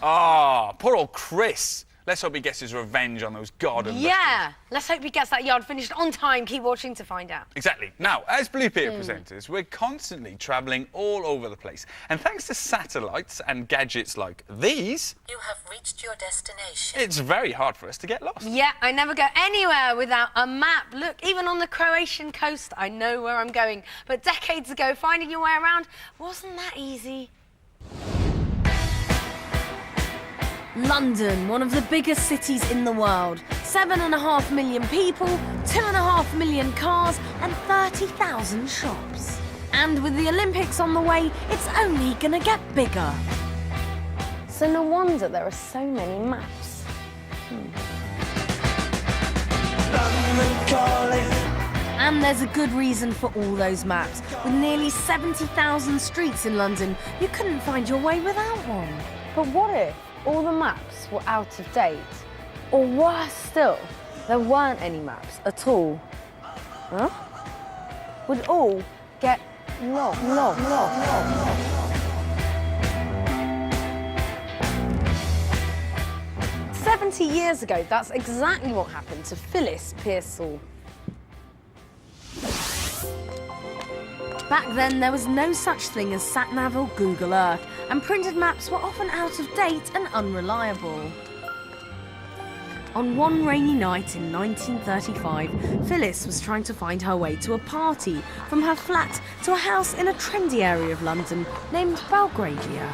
Ah, poor old Chris. Let's hope he gets his revenge on those garden Yeah, let's hope he gets that yard finished on time. Keep watching to find out. Exactly. Now, as Blue Peter presenters, we're constantly travelling all over the place. And thanks to satellites and gadgets like these... You have reached your destination. It's very hard for us to get lost. Yeah, I never go anywhere without a map. Look, even on the Croatian coast, I know where I'm going. But decades ago, finding your way around wasn't that easy. London, one of the biggest cities in the world. 7.5 million people, 2.5 million cars and 30,000 shops. And with the Olympics on the way, it's only gonna get bigger. So no wonder there are so many maps. And there's a good reason for all those maps. With nearly 70,000 streets in London, you couldn't find your way without one. But what if all the maps were out of date? Or worse still, there weren't any maps at all? Huh? Would all get lost. 70 years ago, that's exactly what happened to Phyllis Pearsall. Back then, there was no such thing as sat-nav or Google Earth, and printed maps were often out of date and unreliable. On one rainy night in 1935, Phyllis was trying to find her way to a party, from her flat to a house in a trendy area of London named Belgravia.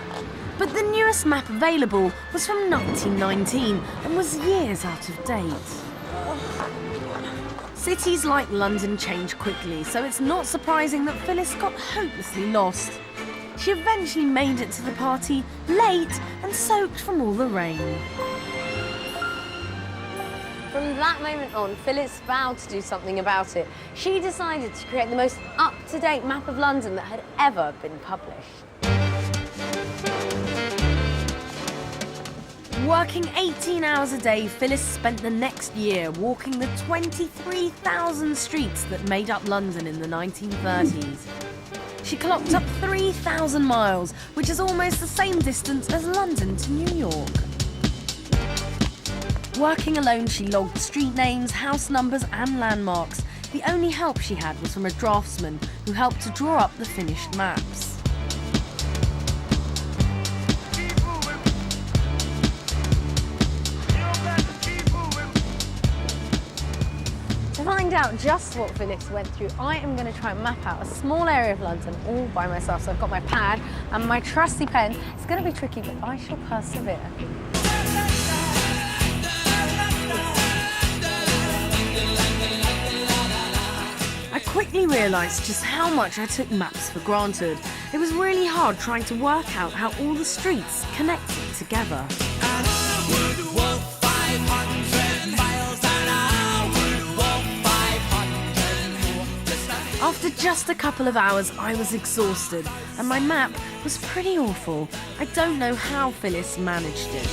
But the newest map available was from 1919 and was years out of date. Cities like London change quickly, so it's not surprising that Phyllis got hopelessly lost. She eventually made it to the party, late and soaked from all the rain. From that moment on, Phyllis vowed to do something about it. She decided to create the most up-to-date map of London that had ever been published. Working 18 hours a day, Phyllis spent the next year walking the 23,000 streets that made up London in the 1930s. She clocked up 3,000 miles, which is almost the same distance as London to New York. Working alone, she logged street names, house numbers and landmarks. The only help she had was from a draftsman who helped to draw up the finished maps. To find out just what Phyllis went through, I am going to try and map out a small area of London all by myself. So I've got my pad and my trusty pen. It's going to be tricky, but I shall persevere. I quickly realised just how much I took maps for granted. It was really hard trying to work out how all the streets connected together. After just a couple of hours, I was exhausted, and my map was pretty awful. I don't know how Phyllis managed it.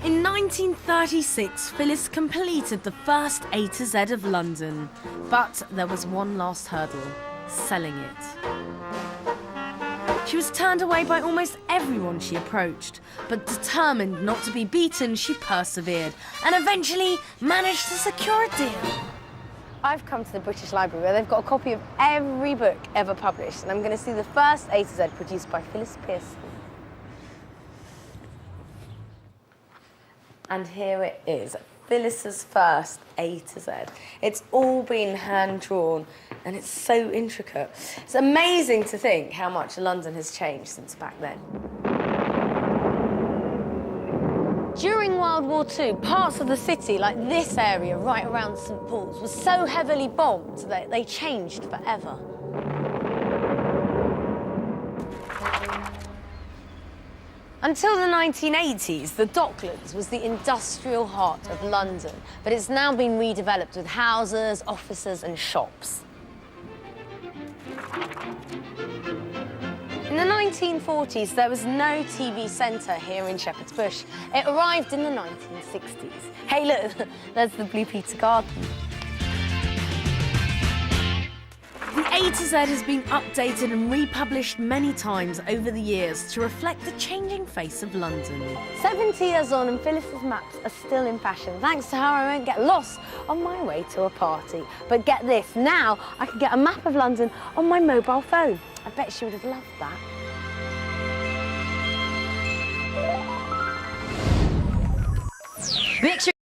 In 1936, Phyllis completed the first A to Z of London. But there was one last hurdle: selling it. She was turned away by almost everyone she approached, but determined not to be beaten, she persevered and eventually managed to secure a deal. I've come to the British Library where they've got a copy of every book ever published, and I'm going to see the first A to Z produced by Phyllis Pearsall. And here it is, Phyllis's first A to Z. It's all been hand-drawn, and it's so intricate. It's amazing to think how much London has changed since back then. During World War II, parts of the city, like this area right around St Paul's, was so heavily bombed that they changed forever. Until the 1980s, the Docklands was the industrial heart of London, but it's now been redeveloped with houses, offices and shops. In the 1940s, there was no TV centre here in Shepherd's Bush. It arrived in the 1960s. Hey, look, there's the Blue Peter Garden. The E to Z has been updated and republished many times over the years to reflect the changing face of London. 70 years on and Phyllis's maps are still in fashion, thanks to her I won't get lost on my way to a party. But get this, now I can get a map of London on my mobile phone. I bet she would have loved that. Picture